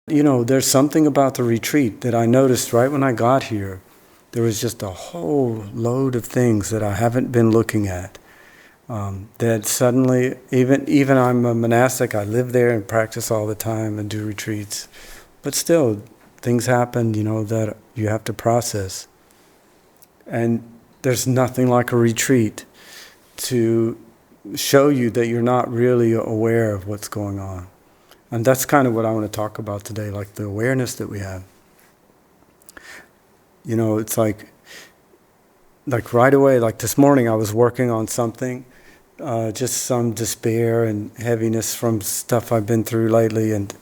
There's something about the retreat that I noticed right when I got here. There was just a whole load of things that I haven't been looking at. That suddenly, even I'm a monastic, I live there and practice all the time and do retreats. But still, things happen, that you have to process. And there's nothing like a retreat to show you that you're not really aware of what's going on. And that's kind of what I want to talk about today, like the awareness that we have. It's like right away, like this morning I was working on something, just some despair and heaviness from stuff I've been through lately, and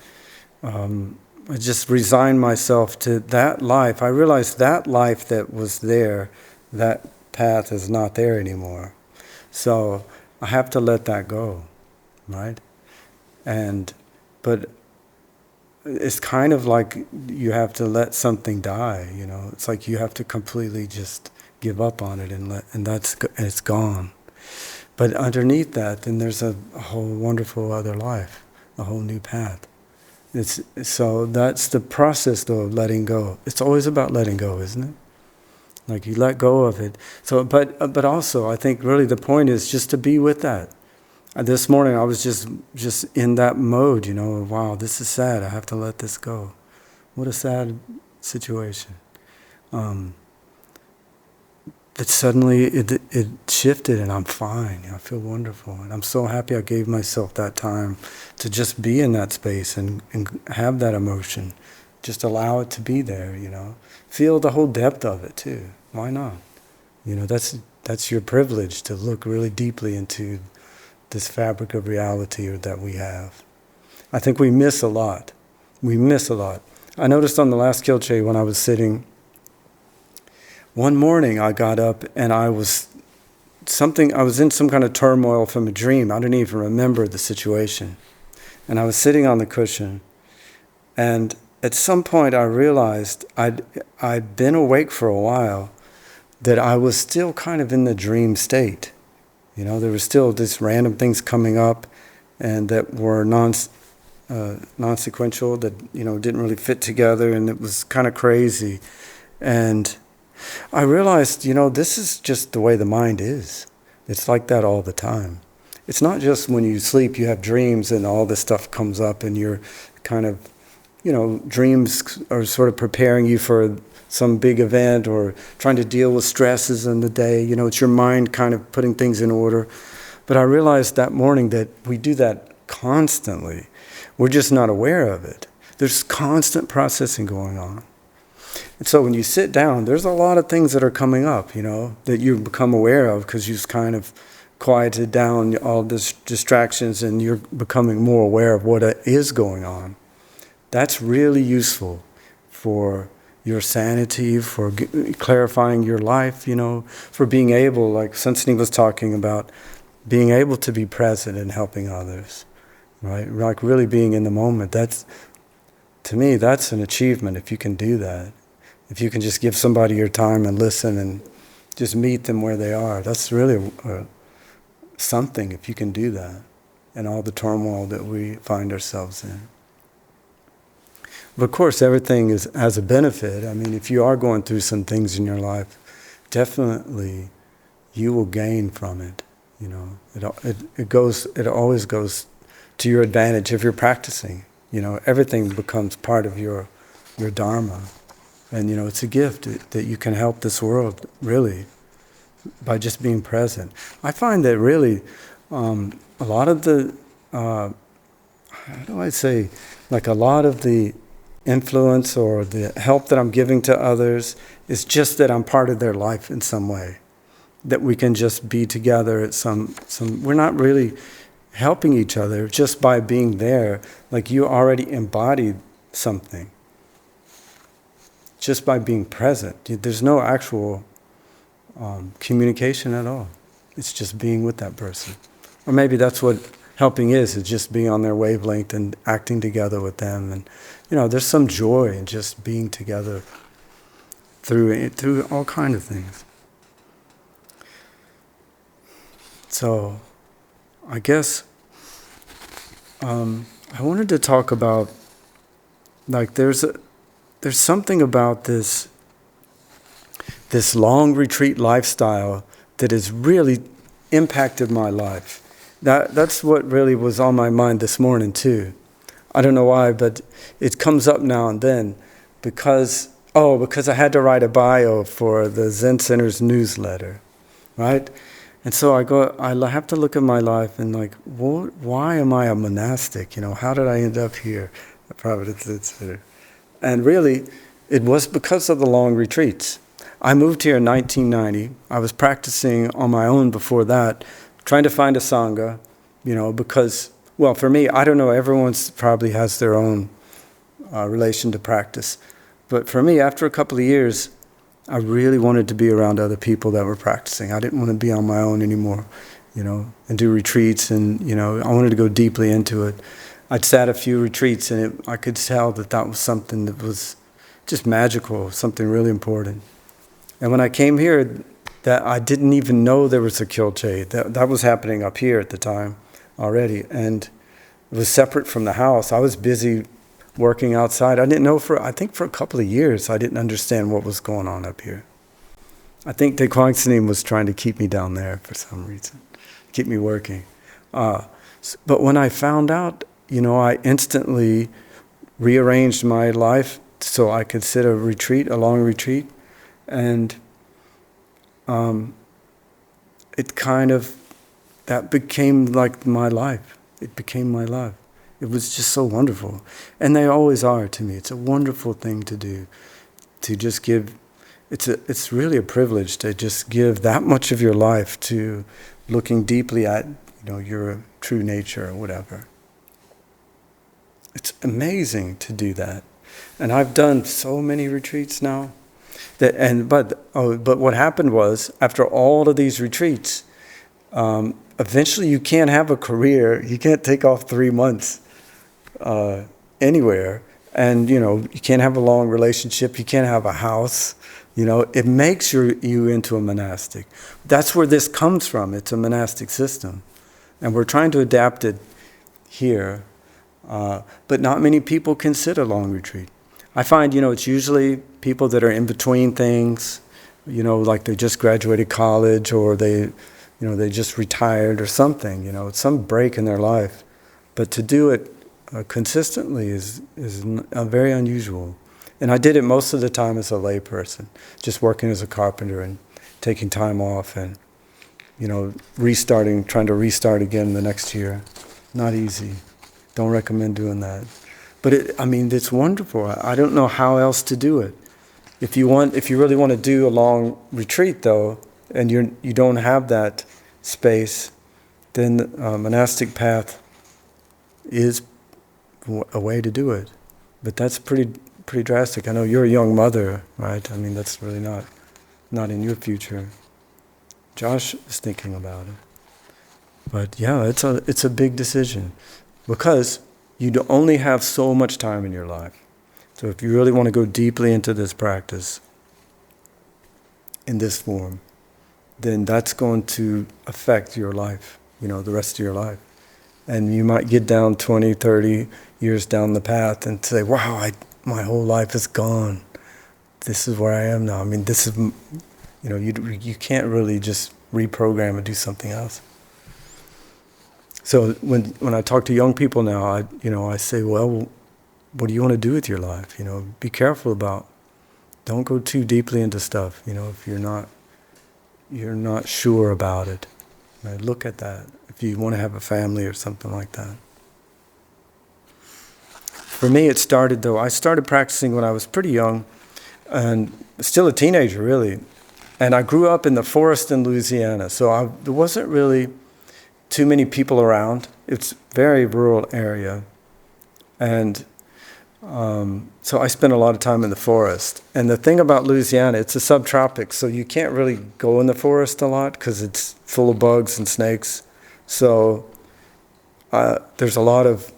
I just resigned myself to that life. I realized that life that was there, that path is not there anymore. So I have to let that go, right? But it's kind of like you have to let something die, It's like you have to completely just give up on it and it's gone. But underneath that, then there's a whole wonderful other life, a whole new path. So that's the process, though, of letting go. It's always about letting go, isn't it? Like you let go of it. So, but also, I think really the point is just to be with that. This morning I was just in that mode, wow, this is sad, I have to let this go. What a sad situation. But suddenly it shifted and I'm fine. I feel wonderful. And I'm so happy I gave myself that time to just be in that space and have that emotion. Just allow it to be there, Feel the whole depth of it too. Why not? That's your privilege to look really deeply into this fabric of reality that we have. I think we miss a lot. We miss a lot. I noticed on the last Kilche when I was sitting, one morning I got up and I was in some kind of turmoil from a dream. I didn't even remember the situation. And I was sitting on the cushion, and at some point I realized I'd been awake for a while, that I was still kind of in the dream state. There were still these random things coming up, and that were non-sequential, that didn't really fit together, and it was kind of crazy. And I realized, this is just the way the mind is. It's like that all the time. It's not just when you sleep, you have dreams, and all this stuff comes up, and you're kind of, dreams are sort of preparing you for some big event or trying to deal with stresses in the day. It's your mind kind of putting things in order. But I realized that morning that we do that constantly. We're just not aware of it. There's constant processing going on. And so when you sit down, there's a lot of things that are coming up, that you become aware of because you've kind of quieted down all these distractions and you're becoming more aware of what is going on. That's really useful for your sanity, for clarifying your life, for being able, like Sunim was talking about, being able to be present and helping others, right? Like really being in the moment. To me, that's an achievement if you can do that. If you can just give somebody your time and listen and just meet them where they are. That's really something if you can do that in all the turmoil that we find ourselves in. But of course, everything has a benefit. I mean, if you are going through some things in your life, definitely you will gain from it. It always goes to your advantage if you're practicing. Everything becomes part of your Dharma. And, it's a gift that you can help this world, really, by just being present. I find that really a lot of the, how do I say, like a lot of the influence or the help that I'm giving to others is just that I'm part of their life in some way. That we can just be together at some we're not really helping each other just by being there, like you already embodied something. Just by being present. There's no actual communication at all. It's just being with that person. Or maybe that's what helping is just being on their wavelength and acting together with them. And, there's some joy in just being together through all kinds of things. So, I guess I wanted to talk about Like there's something about this long retreat lifestyle that has really impacted my life. That's what really was on my mind this morning too. I don't know why, but it comes up now and then because I had to write a bio for the Zen Center's newsletter, right? And so I have to look at my life and like, why am I a monastic? How did I end up here at Providence Zen Center? And really, it was because of the long retreats. I moved here in 1990. I was practicing on my own before that, trying to find a Sangha, because, well, for me, I don't know, everyone's probably has their own relation to practice. But for me, after a couple of years, I really wanted to be around other people that were practicing. I didn't want to be on my own anymore, and do retreats, and, I wanted to go deeply into it. I'd sat a few retreats, and I could tell that was something that was just magical, something really important. And when I came here, that I didn't even know there was a Kyolche. That was happening up here at the time already, and it was separate from the house. I was busy working outside. I didn't know I think for a couple of years, I didn't understand what was going on up here. I think Wonil Sunim was trying to keep me down there for some reason, keep me working. But when I found out, I instantly rearranged my life so I could sit a long retreat, and that became like my life. It became my life. It was just so wonderful. And they always are to me. It's a wonderful thing to do, to just give. It's really a privilege to just give that much of your life to looking deeply at, your true nature or whatever. It's amazing to do that. And I've done so many retreats now. But what happened was, after all of these retreats, eventually you can't have a career. You can't take off 3 months anywhere. And, you can't have a long relationship. You can't have a house. It makes you into a monastic. That's where this comes from. It's a monastic system. And we're trying to adapt it here. But not many people can sit a long retreat. I find, it's usually people that are in between things, like they just graduated college, or they just retired or something, some break in their life. But to do it consistently is very unusual. And I did it most of the time as a lay person, just working as a carpenter and taking time off and, trying to restart again the next year. Not easy. Don't recommend doing that. But it's wonderful. I don't know how else to do it. If you really want to do a long retreat though, and you don't have that space, then the monastic path is a way to do it. But that's pretty drastic. I know you're a young mother, right? That's really not in your future. Josh is thinking about it. But yeah, it's a big decision, because you only have so much time in your life. So if you really want to go deeply into this practice in this form, then that's going to affect your life, the rest of your life. And you might get down 20, 30 years down the path and say, wow, my whole life is gone. This is where I am now. This is, you can't really just reprogram and do something else. So when I talk to young people now, I say, well, what do you want to do with your life? Be careful about, don't go too deeply into stuff, if you're not sure about it. Right? Look at that, if you want to have a family or something like that. For me, I started practicing when I was pretty young, and still a teenager, really. And I grew up in the forest in Louisiana, so there wasn't really too many people around. It's a very rural area. And so I spent a lot of time in the forest. And the thing about Louisiana, it's a subtropic, so you can't really go in the forest a lot because it's full of bugs and snakes. So there's a lot of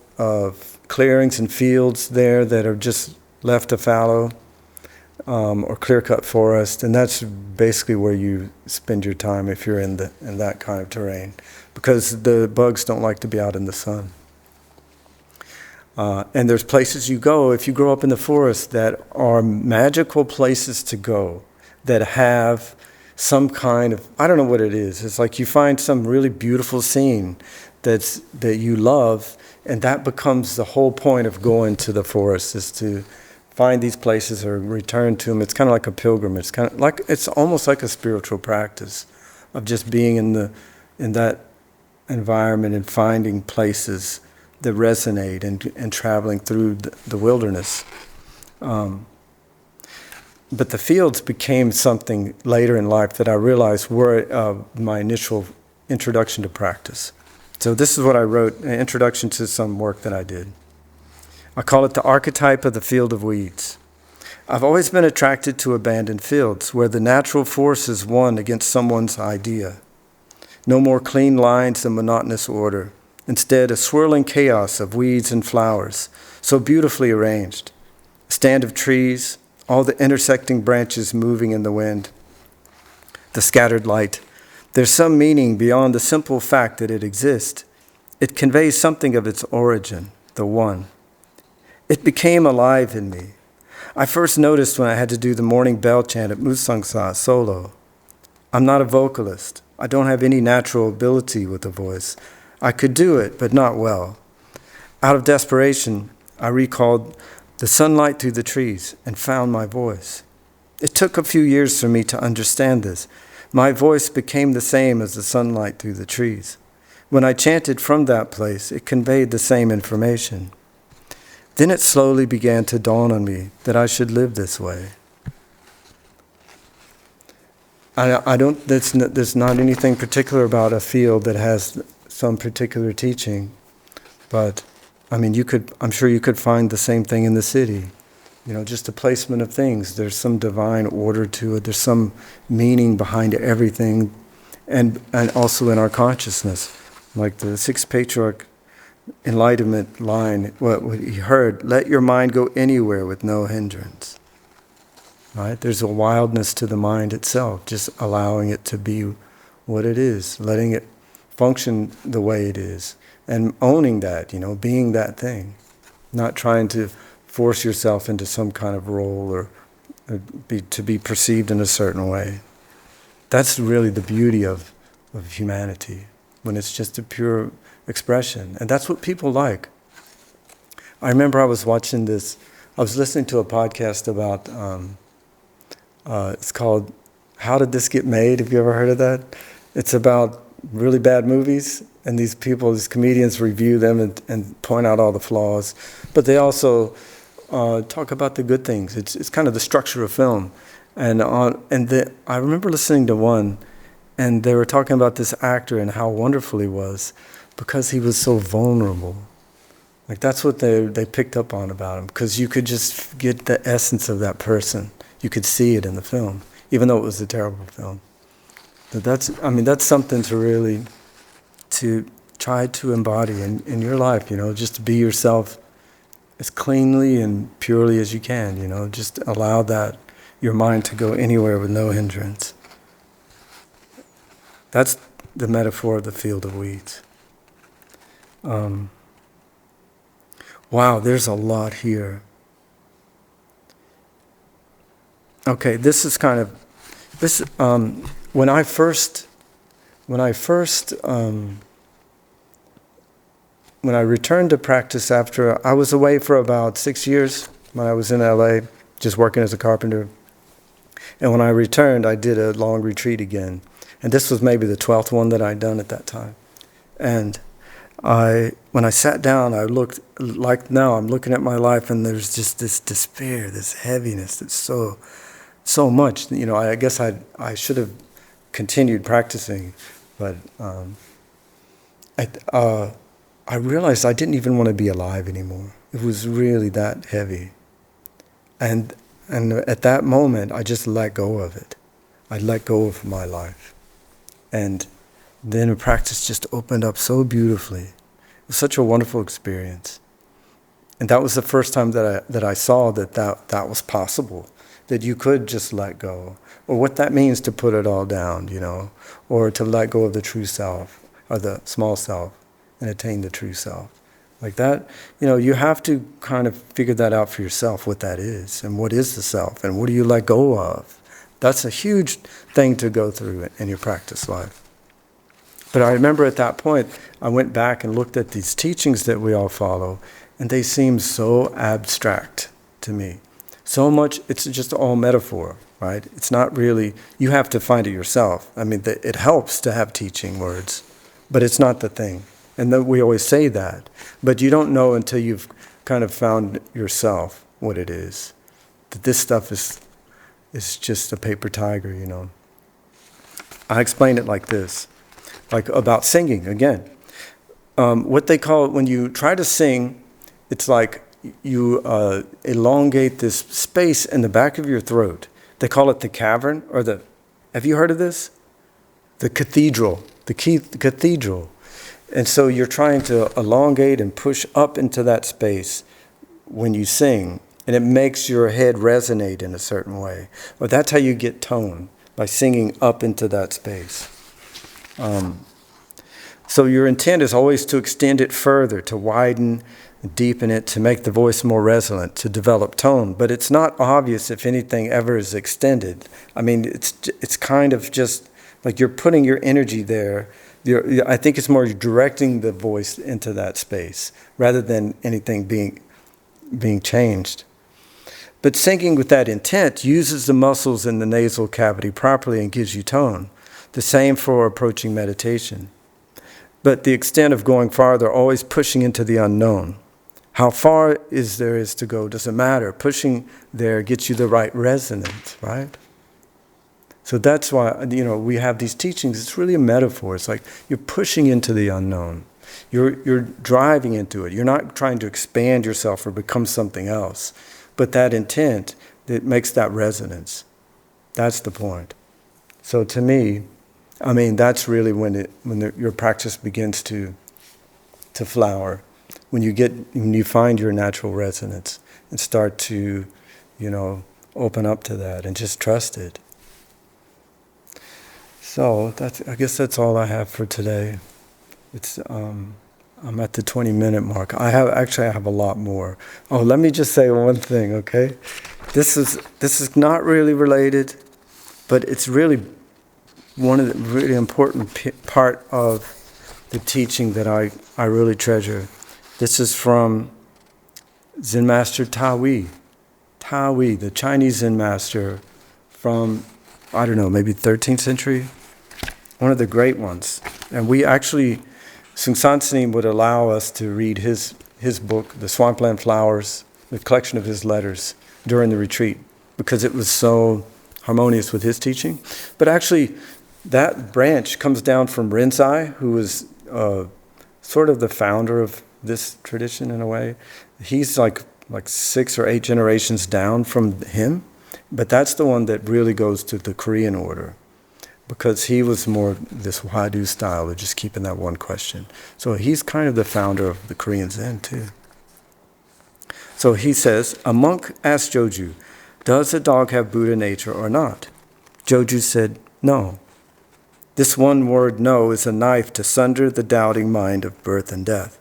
clearings and fields there that are just left to fallow, or clear-cut forest, and that's basically where you spend your time if you're in that kind of terrain, because the bugs don't like to be out in the sun. And there's places you go, if you grow up in the forest, that are magical places to go, that have some kind of, I don't know what it is. It's like you find some really beautiful scene that you love, and that becomes the whole point of going to the forest, is to find these places or return to them. It's kind of like a pilgrimage. It's almost like a spiritual practice of just being in that environment and finding places that resonate, and traveling through the wilderness. But the fields became something later in life that I realized were my initial introduction to practice. So this is what I wrote, an introduction to some work that I did. I call it the Archetype of the Field of Weeds. I've always been attracted to abandoned fields where the natural force is won against someone's idea. No more clean lines and monotonous order. Instead, a swirling chaos of weeds and flowers, so beautifully arranged. A stand of trees, all the intersecting branches moving in the wind. The scattered light. There's some meaning beyond the simple fact that it exists. It conveys something of its origin, the one. It became alive in me. I first noticed when I had to do the morning bell chant at Musangsa solo. I'm not a vocalist. I don't have any natural ability with a voice. I could do it, but not well. Out of desperation, I recalled the sunlight through the trees and found my voice. It took a few years for me to understand this. My voice became the same as the sunlight through the trees. When I chanted from that place, it conveyed the same information. Then it slowly began to dawn on me that I should live this way. There's not anything particular about a field that has some particular teaching, but I'm sure you could find the same thing in the city. Just the placement of things. There's some divine order to it. There's some meaning behind everything, and also in our consciousness. Like the sixth patriarch enlightenment line, what he heard, let your mind go anywhere with no hindrance. Right? There's a wildness to the mind itself, just allowing it to be what it is, letting it function the way it is, and owning that, being that thing, not trying to force yourself into some kind of role or to be perceived in a certain way. That's really the beauty of humanity, when it's just a pure expression, and that's what people like. I remember I was listening to a podcast about, it's called How Did This Get Made? Have you ever heard of that? It's about really bad movies, and these comedians review them and point out all the flaws, but they also talk about the good things. It's kind of the structure of film, I remember listening to one, and they were talking about this actor and how wonderful he was because he was so vulnerable. Like that's what they picked up on about him, because you could just get the essence of that person. You could see it in the film, even though it was a terrible film. That's something to really to try to embody in your life, just to be yourself as cleanly and purely as you can, just allow that, your mind to go anywhere with no hindrance. That's the metaphor of the field of weeds. Wow, there's a lot here. Okay, this is kind of, when I returned to practice after, I was away for about 6 years when I was in LA, just working as a carpenter. And when I returned, I did a long retreat again. And this was maybe the 12th one that I'd done at that time. And when I sat down, I looked, like now, I'm looking at my life, and there's just this despair, this heaviness that's so much. I guess I should have continued practicing, but I realized I didn't even want to be alive anymore. It was really that heavy. And at that moment, I just let go of it. I let go of my life. And then the practice just opened up so beautifully. It was such a wonderful experience. And that was the first time that I saw that was possible, that you could just let go, or what that means to put it all down, or to let go of the true self, or the small self, and attain the true self. Like that, you have to kind of figure that out for yourself, what that is, and what is the self, and what do you let go of. That's a huge thing to go through in your practice life. But I remember at that point, I went back and looked at these teachings that we all follow, and they seem so abstract to me. So much, it's just all metaphor, right? It's not really, you have to find it yourself. I mean, it helps to have teaching words, but it's not the thing. And then we always say that, but you don't know until you've kind of found yourself what it is. That this stuff is just a paper tiger, I explain it like this, like about singing again. What they call it when you try to sing, it's like you elongate this space in the back of your throat. They call it the cavern, or have you heard of this? The cathedral, the cathedral. And so you're trying to elongate and push up into that space when you sing, and it makes your head resonate in a certain way. Well, that's how you get tone, by singing up into that space. So your intent is always to extend it further, to widen, deepen it, to make the voice more resonant, to develop tone. But it's not obvious if anything ever is extended. I mean, it's kind of just like you're putting your energy there. I think it's more directing the voice into that space rather than anything being changed. But singing with that intent uses the muscles in the nasal cavity properly and gives you tone. The same for approaching meditation. But the extent of going farther, always pushing into the unknown. How far there is to go doesn't matter. Pushing there gets you the right resonance, right? So that's why, we have these teachings. It's really a metaphor. It's like you're pushing into the unknown. You're driving into it. You're not trying to expand yourself or become something else. But that intent, that makes that resonance. That's the point. So to me, that's really when your practice begins to flower. When you find your natural resonance and start to, open up to that and just trust it. So I guess that's all I have for today. It's I'm at the 20-minute mark. I have a lot more. Oh, let me just say one thing, okay? This is not really related, but it's really one of the really important part of the teaching that I really treasure. This is from Zen Master Taoyi. Taoyi, the Chinese Zen master from, I don't know, maybe 13th century. One of the great ones. And we actually, Sungsan Sunim would allow us to read his book, The Swampland Flowers, the collection of his letters during the retreat, because it was so harmonious with his teaching. But actually, that branch comes down from Rinzai, who was sort of the founder of this tradition in a way. He's like 6 or 8 generations down from him, but that's the one that really goes to the Korean order, because he was more this Hwadu style of just keeping that one question. So he's kind of the founder of the Korean Zen too. So he says, a monk asked Joju, does a dog have Buddha nature or not? Joju said, no. This one word no is a knife to sunder the doubting mind of birth and death.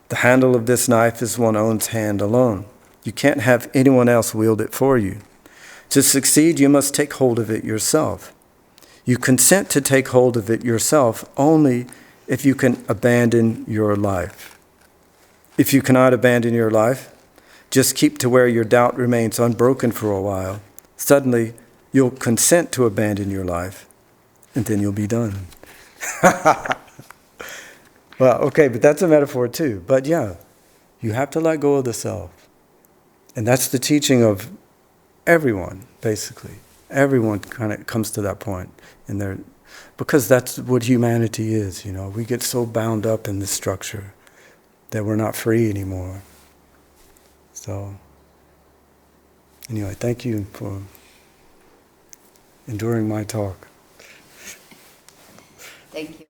The handle of this knife is one's own hand alone. You can't have anyone else wield it for you. To succeed, you must take hold of it yourself. You consent to take hold of it yourself only if you can abandon your life. If you cannot abandon your life, just keep to where your doubt remains unbroken for a while. Suddenly, you'll consent to abandon your life, and then you'll be done. Well, okay, but that's a metaphor too. But yeah, you have to let go of the self. And that's the teaching of everyone, basically. Everyone kind of comes to that point in their, because that's what humanity is, We get so bound up in this structure that we're not free anymore. So, anyway, thank you for enduring my talk. Thank you.